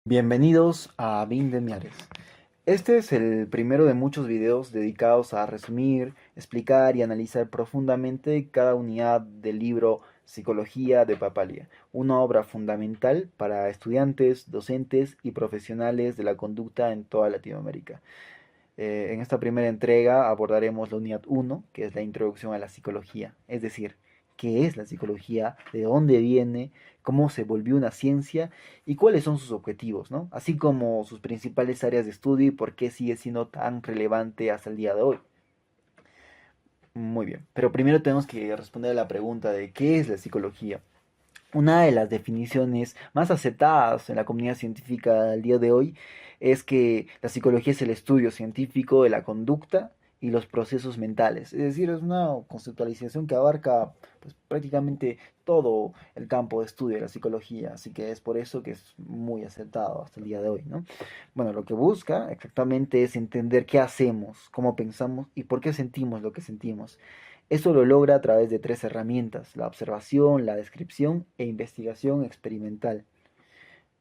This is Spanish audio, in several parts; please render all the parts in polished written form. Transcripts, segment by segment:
Bienvenidos a Bin de Miares. Este es el primero de muchos videos dedicados a resumir, explicar y analizar profundamente cada unidad del libro Psicología de Papalia, una obra fundamental para estudiantes, docentes y profesionales de la conducta en toda Latinoamérica. En esta primera entrega abordaremos la unidad uno, que es la introducción a la psicología, es decir, qué es la psicología, de dónde viene, cómo se volvió una ciencia y cuáles son sus objetivos, ¿no? Así como sus principales áreas de estudio y por qué sigue siendo tan relevante hasta el día de hoy. Muy bien, pero primero tenemos que responder a la pregunta de qué es la psicología. Una de las definiciones más aceptadas en la comunidad científica al día de hoy es que la psicología es el estudio científico de la conducta y los procesos mentales. Es decir, es una conceptualización que abarca pues, prácticamente todo el campo de estudio de la psicología, así que es por eso que es muy aceptado hasta el día de hoy, ¿no? Bueno, lo que busca exactamente es entender qué hacemos, cómo pensamos y por qué sentimos lo que sentimos. Eso lo logra a través de tres herramientas: la observación, la descripción e investigación experimental.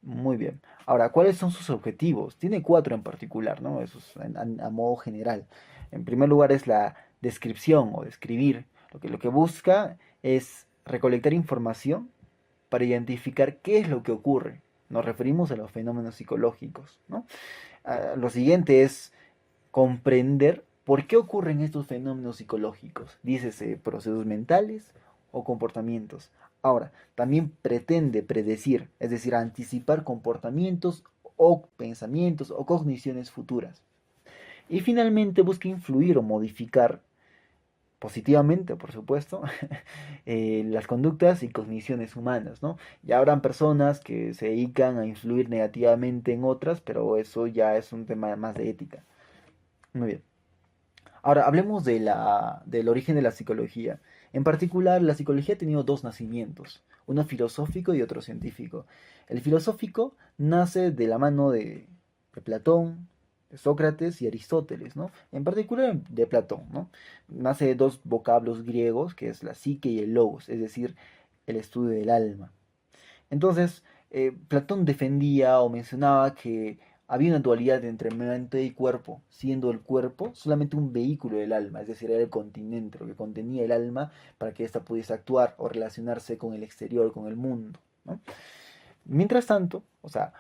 Muy bien. Ahora, ¿cuáles son sus objetivos? Tiene cuatro en particular, ¿no? Eso es a modo general. En primer lugar es la descripción o describir. Lo que busca es recolectar información para identificar qué es lo que ocurre. Nos referimos a los fenómenos psicológicos, ¿no? Lo siguiente es comprender por qué ocurren estos fenómenos psicológicos, dícese procesos mentales o comportamientos. Ahora, también pretende predecir, es decir, anticipar comportamientos o pensamientos o cogniciones futuras. Y finalmente busca influir o modificar positivamente, por supuesto, las conductas y cogniciones humanas, ¿no? Ya habrán personas que se dedican a influir negativamente en otras, pero eso ya es un tema más de ética. Muy bien. Ahora, hablemos del origen de la psicología. En particular, la psicología ha tenido dos nacimientos, uno filosófico y otro científico. El filosófico nace de la mano de Platón, de Sócrates y Aristóteles, ¿no? En particular de Platón, ¿no? Nace de dos vocablos griegos, que es la psique y el logos, es decir, el estudio del alma. Entonces, Platón defendía o mencionaba que había una dualidad entre mente y cuerpo, siendo el cuerpo solamente un vehículo del alma, es decir, era el continente, lo que contenía el alma para que ésta pudiese actuar o relacionarse con el exterior, con el mundo, ¿no? Mientras tanto, o sea,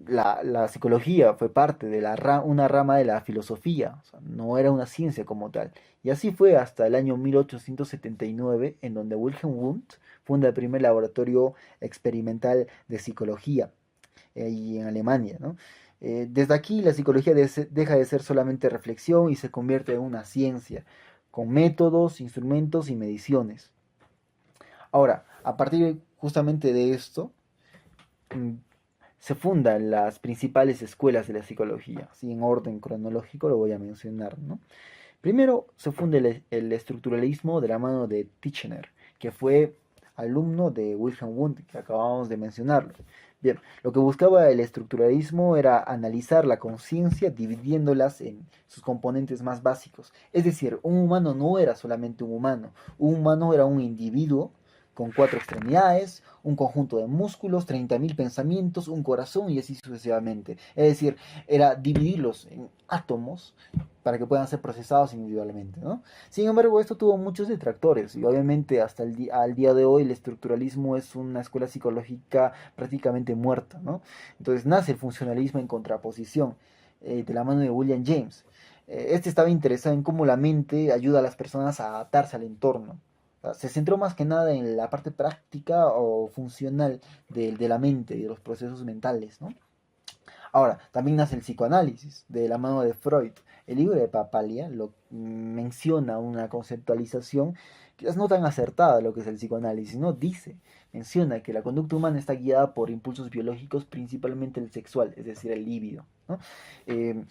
la psicología fue parte de una rama de la filosofía, o sea, no era una ciencia como tal. Y así fue hasta el año 1879, en donde Wilhelm Wundt funda el primer laboratorio experimental de psicología, y en Alemania, ¿no? Desde aquí la psicología deja de ser solamente reflexión y se convierte en una ciencia, con métodos, instrumentos y mediciones. Ahora, a partir justamente de esto, mm, se fundan las principales escuelas de la psicología. Así en orden cronológico lo voy a mencionar, ¿no? Primero se funda el estructuralismo de la mano de Titchener, que fue alumno de Wilhelm Wundt, que acabamos de mencionarlo. Bien, lo que buscaba el estructuralismo era analizar la conciencia dividiéndolas en sus componentes más básicos. Es decir, un humano no era solamente un humano era un individuo con cuatro extremidades, un conjunto de músculos, 30.000 pensamientos, un corazón y así sucesivamente. Es decir, era dividirlos en átomos para que puedan ser procesados individualmente, ¿no? Sin embargo, esto tuvo muchos detractores y obviamente hasta al día de hoy el estructuralismo es una escuela psicológica prácticamente muerta, ¿no? Entonces nace el funcionalismo en contraposición, de la mano de William James. Este estaba interesado en cómo la mente ayuda a las personas a adaptarse al entorno. O sea, se centró más que nada en la parte práctica o funcional de la mente y de los procesos mentales, ¿no? Ahora, también nace el psicoanálisis de la mano de Freud. El libro de Papalia menciona una conceptualización quizás no tan acertada de lo que es el psicoanálisis, ¿no? Menciona que la conducta humana está guiada por impulsos biológicos, principalmente el sexual, es decir, el líbido, ¿no?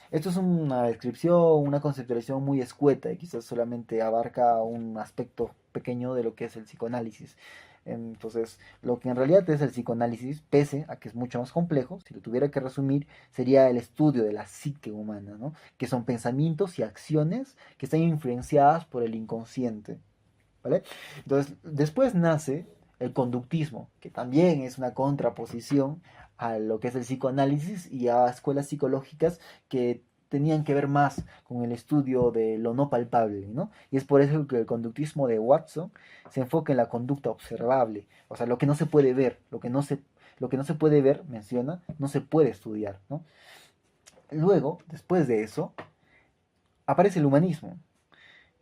Esto es una descripción, una conceptualización muy escueta y quizás solamente abarca un aspecto pequeño de lo que es el psicoanálisis. Entonces, lo que en realidad es el psicoanálisis, pese a que es mucho más complejo, si lo tuviera que resumir, sería el estudio de la psique humana, ¿no? Que son pensamientos y acciones que están influenciadas por el inconsciente, ¿vale? Entonces, después nace el conductismo, que también es una contraposición a lo que es el psicoanálisis y a escuelas psicológicas que tenían que ver más con el estudio de lo no palpable, ¿no? Y es por eso que el conductismo de Watson se enfoca en la conducta observable, o sea, lo que no se puede ver, lo que no se puede ver, menciona, no se puede estudiar, ¿no? Luego, después de eso, aparece el humanismo.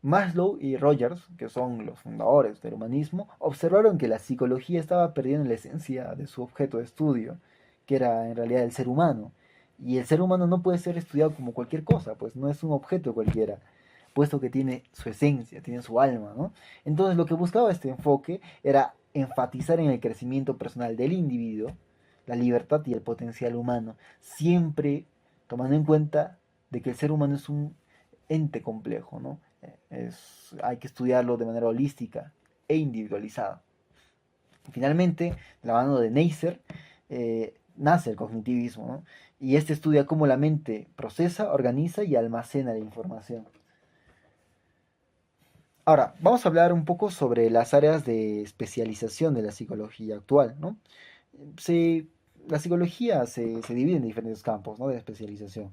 Maslow y Rogers, que son los fundadores del humanismo, observaron que la psicología estaba perdiendo la esencia de su objeto de estudio, que era en realidad el ser humano. Y el ser humano no puede ser estudiado como cualquier cosa, pues no es un objeto cualquiera, puesto que tiene su esencia, tiene su alma, ¿no? Entonces lo que buscaba este enfoque era enfatizar en el crecimiento personal del individuo, la libertad y el potencial humano, siempre tomando en cuenta de que el ser humano es un ente complejo, ¿no? Hay que estudiarlo de manera holística e individualizada. Finalmente, de la mano de Neisser, nace el cognitivismo, ¿no? Y este estudia cómo la mente procesa, organiza y almacena la información. Ahora, vamos a hablar un poco sobre las áreas de especialización de la psicología actual, ¿no? Se, la psicología se divide en diferentes campos, ¿no? De especialización.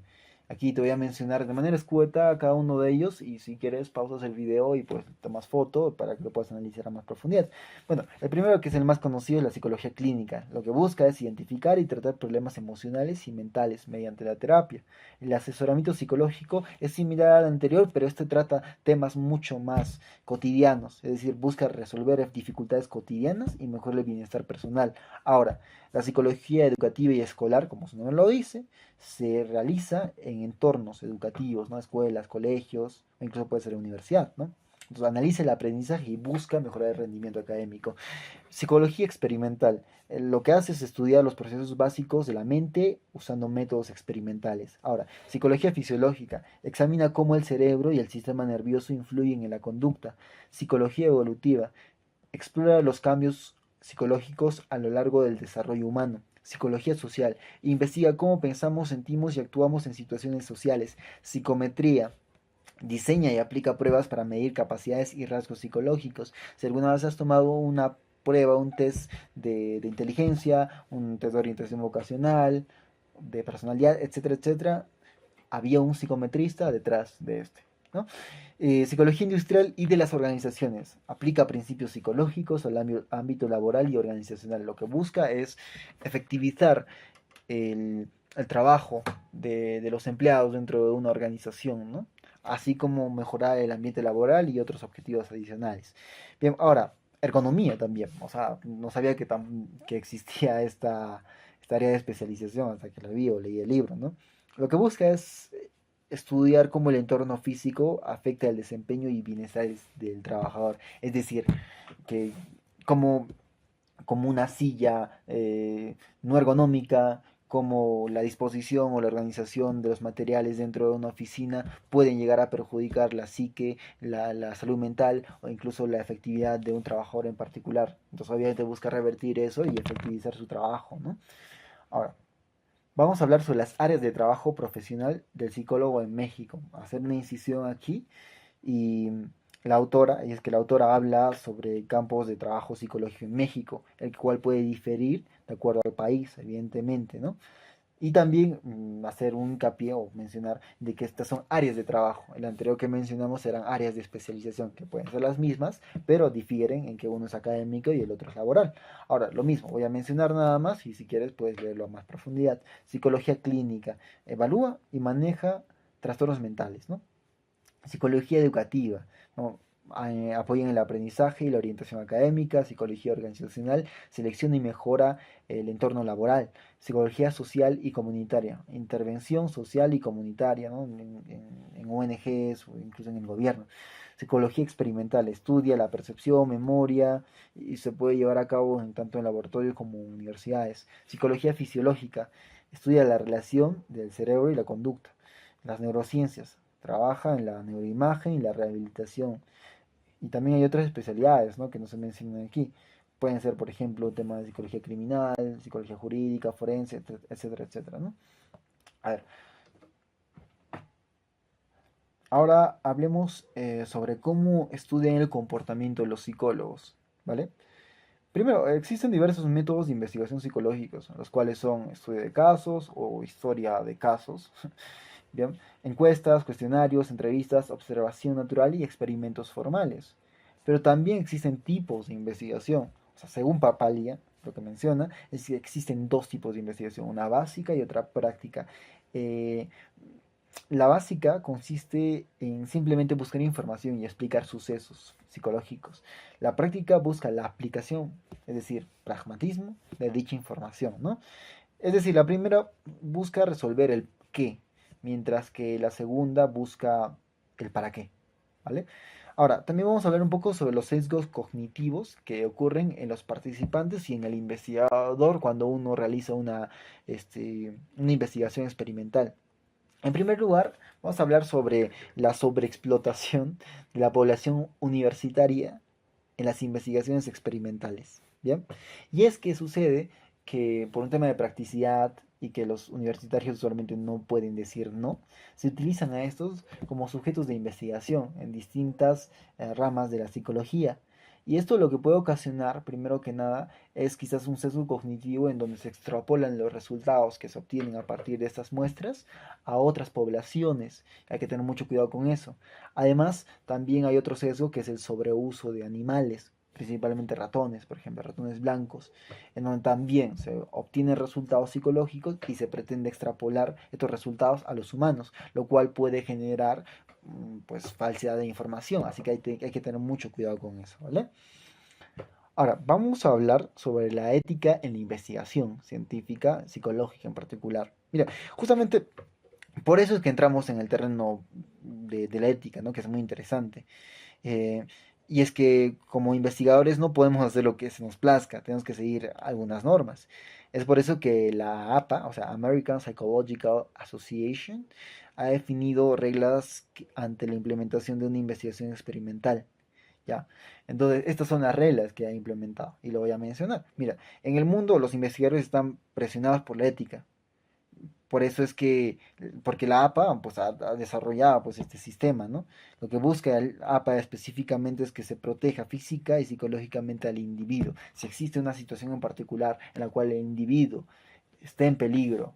Aquí te voy a mencionar de manera escueta cada uno de ellos y si quieres pausas el video y pues tomas foto para que lo puedas analizar a más profundidad. Bueno, el primero que es el más conocido es la psicología clínica. Lo que busca es identificar y tratar problemas emocionales y mentales mediante la terapia. El asesoramiento psicológico es similar al anterior, pero este trata temas mucho más cotidianos, es decir, busca resolver dificultades cotidianas y mejorar el bienestar personal. Ahora, la psicología educativa y escolar, como su nombre lo dice, se realiza en entornos educativos, ¿no? Escuelas, colegios, o incluso puede ser universidad, ¿no? Entonces analiza el aprendizaje y busca mejorar el rendimiento académico. Psicología experimental. Lo que hace es estudiar los procesos básicos de la mente usando métodos experimentales. Ahora, psicología fisiológica. Examina cómo el cerebro y el sistema nervioso influyen en la conducta. Psicología evolutiva. Explora los cambios psicológicos a lo largo del desarrollo humano. Psicología social. Investiga cómo pensamos, sentimos y actuamos en situaciones sociales. Psicometría. Diseña y aplica pruebas para medir capacidades y rasgos psicológicos. Si alguna vez has tomado una prueba, un test de inteligencia, un test de orientación vocacional, de personalidad, etcétera, etcétera, había un psicometrista detrás de este, ¿no? Psicología industrial y de las organizaciones. Aplica principios psicológicos al ámbito laboral y organizacional. Lo que busca es efectivizar el trabajo de los empleados dentro de una organización, ¿no? Así como mejorar el ambiente laboral y otros objetivos adicionales. Bien, ahora, ergonomía también. O sea, no sabía que existía esta área de especialización hasta que la vi o leí el libro, ¿no? Lo que busca es estudiar cómo el entorno físico afecta el desempeño y bienestar del trabajador. Es decir, que como como una silla no ergonómica, como la disposición o la organización de los materiales dentro de una oficina pueden llegar a perjudicar la psique, la salud mental o incluso la efectividad de un trabajador en particular. Entonces obviamente busca revertir eso y efectivizar su trabajo, ¿no? Ahora, vamos a hablar sobre las áreas de trabajo profesional del psicólogo en México. Hacer una incisión aquí y y es que la autora habla sobre campos de trabajo psicológico en México, el cual puede diferir de acuerdo al país, evidentemente, ¿no? Y también hacer un hincapié o mencionar de que estas son áreas de trabajo. El anterior que mencionamos eran áreas de especialización que pueden ser las mismas, pero difieren en que uno es académico y el otro es laboral. Ahora, lo mismo, voy a mencionar nada más y si quieres puedes leerlo a más profundidad. Psicología clínica, evalúa y maneja trastornos mentales, ¿no? Psicología educativa, ¿no? Apoya en el aprendizaje y la orientación académica, psicología organizacional, selecciona y mejora el entorno laboral, psicología social y comunitaria, intervención social y comunitaria, ¿no? En ONGs o incluso en el gobierno. Psicología experimental, estudia la percepción, memoria y se puede llevar a cabo tanto en laboratorios como en universidades. Psicología fisiológica, estudia la relación del cerebro y la conducta. Las neurociencias, trabaja en la neuroimagen y la rehabilitación. Y también hay otras especialidades, ¿no? Que no se mencionan aquí. Pueden ser, por ejemplo, temas de psicología criminal, psicología jurídica, forense, etcétera, etcétera, ¿no? A ver, ahora hablemos sobre cómo estudian el comportamiento de los psicólogos, ¿vale? Primero, existen diversos métodos de investigación psicológicos, los cuales son estudio de casos o historia de casos, bien, encuestas, cuestionarios, entrevistas, observación natural y experimentos formales. Pero también existen tipos de investigación. O sea, según Papalia, lo que menciona es que existen dos tipos de investigación, una básica y otra práctica. Eh, la básica consiste en simplemente buscar información y explicar sucesos psicológicos. La práctica busca la aplicación, es decir, pragmatismo de dicha información, ¿no? Es decir, la primera busca resolver el qué, mientras que la segunda busca el para qué, ¿vale? Ahora, también vamos a hablar un poco sobre los sesgos cognitivos que ocurren en los participantes y en el investigador cuando uno realiza una investigación experimental. En primer lugar, vamos a hablar sobre la sobreexplotación de la población universitaria en las investigaciones experimentales. ¿Bien? Y es que sucede que por un tema de practicidad y que los universitarios usualmente no pueden decir no, se utilizan a estos como sujetos de investigación en distintas ramas de la psicología. Y esto lo que puede ocasionar, primero que nada, es quizás un sesgo cognitivo en donde se extrapolan los resultados que se obtienen a partir de estas muestras a otras poblaciones. Hay que tener mucho cuidado con eso. Además, también hay otro sesgo que es el sobreuso de animales, principalmente ratones, por ejemplo, ratones blancos, en donde también se obtienen resultados psicológicos y se pretende extrapolar estos resultados a los humanos, lo cual puede generar pues falsedad de información, así que hay que tener mucho cuidado con eso, ¿vale? Ahora, vamos a hablar sobre la ética en la investigación científica, psicológica en particular. Mira, justamente por eso es que entramos en el terreno de la ética, ¿no? Que es muy interesante. Eh, y es que como investigadores no podemos hacer lo que se nos plazca, tenemos que seguir algunas normas. Es por eso que la APA, o sea, American Psychological Association, ha definido reglas ante la implementación de una investigación experimental. ¿Ya? Entonces, estas son las reglas que ha implementado y lo voy a mencionar. Mira, en el mundo los investigadores están presionados por la ética, por eso es que, porque la APA pues, ha desarrollado pues, este sistema, ¿no? Lo que busca el APA específicamente es que se proteja física y psicológicamente al individuo. Si existe una situación en particular en la cual el individuo esté en peligro,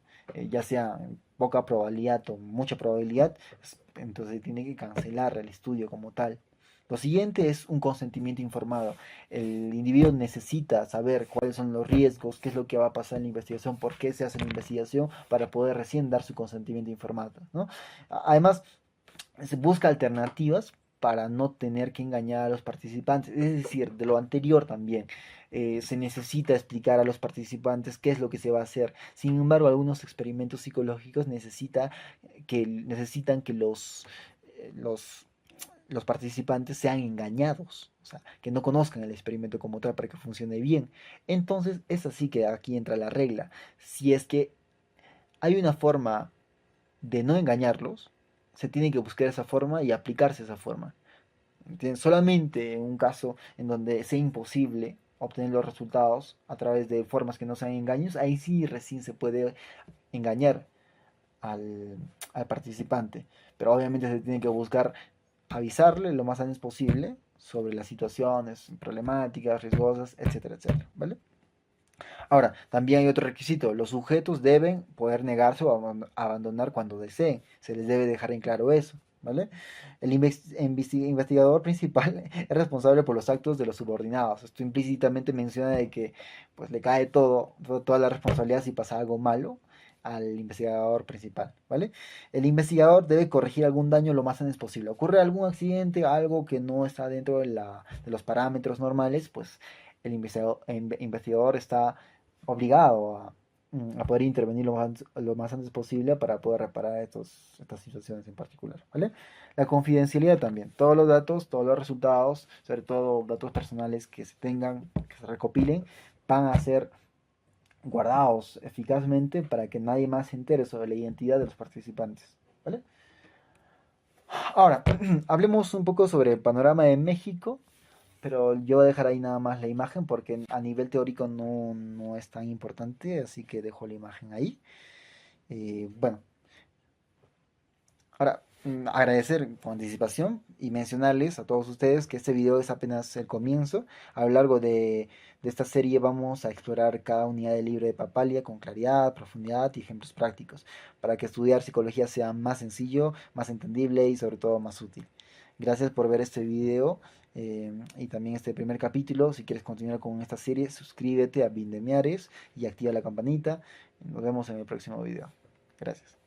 ya sea en poca probabilidad o mucha probabilidad, pues, entonces tiene que cancelar el estudio como tal. Lo siguiente es un consentimiento informado. El individuo necesita saber cuáles son los riesgos, qué es lo que va a pasar en la investigación, por qué se hace la investigación, para poder recién dar su consentimiento informado, ¿no? Además, se busca alternativas para no tener que engañar a los participantes. Es decir, de lo anterior también. Se necesita explicar a los participantes qué es lo que se va a hacer. Sin embargo, algunos experimentos psicológicos necesitan que los los participantes sean engañados, o sea, que no conozcan el experimento como tal para que funcione bien. Entonces, es así que aquí entra la regla. Si es que hay una forma de no engañarlos, se tiene que buscar esa forma y aplicarse esa forma. ¿Entiendes? Solamente en un caso en donde sea imposible obtener los resultados a través de formas que no sean engaños, ahí sí recién se puede engañar al, al participante. Pero obviamente se tiene que buscar avisarle lo más antes posible sobre las situaciones problemáticas, riesgosas, etcétera, etcétera, ¿vale? Ahora, también hay otro requisito, los sujetos deben poder negarse o abandonar cuando deseen, se les debe dejar en claro eso, ¿vale? El investigador principal es responsable por los actos de los subordinados, esto implícitamente menciona de que pues le cae toda la responsabilidad si pasa algo malo al investigador principal, ¿vale? El investigador debe corregir algún daño lo más antes posible. Ocurre algún accidente, algo que no está dentro de los parámetros normales, pues el investigador está obligado a poder intervenir lo más antes posible para poder reparar estas situaciones en particular, ¿vale? La confidencialidad también, todos los datos, todos los resultados, sobre todo datos personales que se tengan, que se recopilen, van a ser guardados eficazmente para que nadie más se entere sobre la identidad de los participantes, ¿vale? Ahora, hablemos un poco sobre el panorama de México, pero yo voy a dejar ahí nada más la imagen porque a nivel teórico no es tan importante, así que dejo la imagen ahí. Bueno, ahora agradecer con anticipación y mencionarles a todos ustedes que este video es apenas el comienzo. A lo largo de esta serie vamos a explorar cada unidad del libro de Papalia con claridad, profundidad y ejemplos prácticos, para que estudiar psicología sea más sencillo, más entendible y sobre todo más útil. Gracias por ver este video y también este primer capítulo. Si quieres continuar con esta serie, suscríbete a Bindemiares y activa la campanita. Nos vemos en el próximo video. Gracias.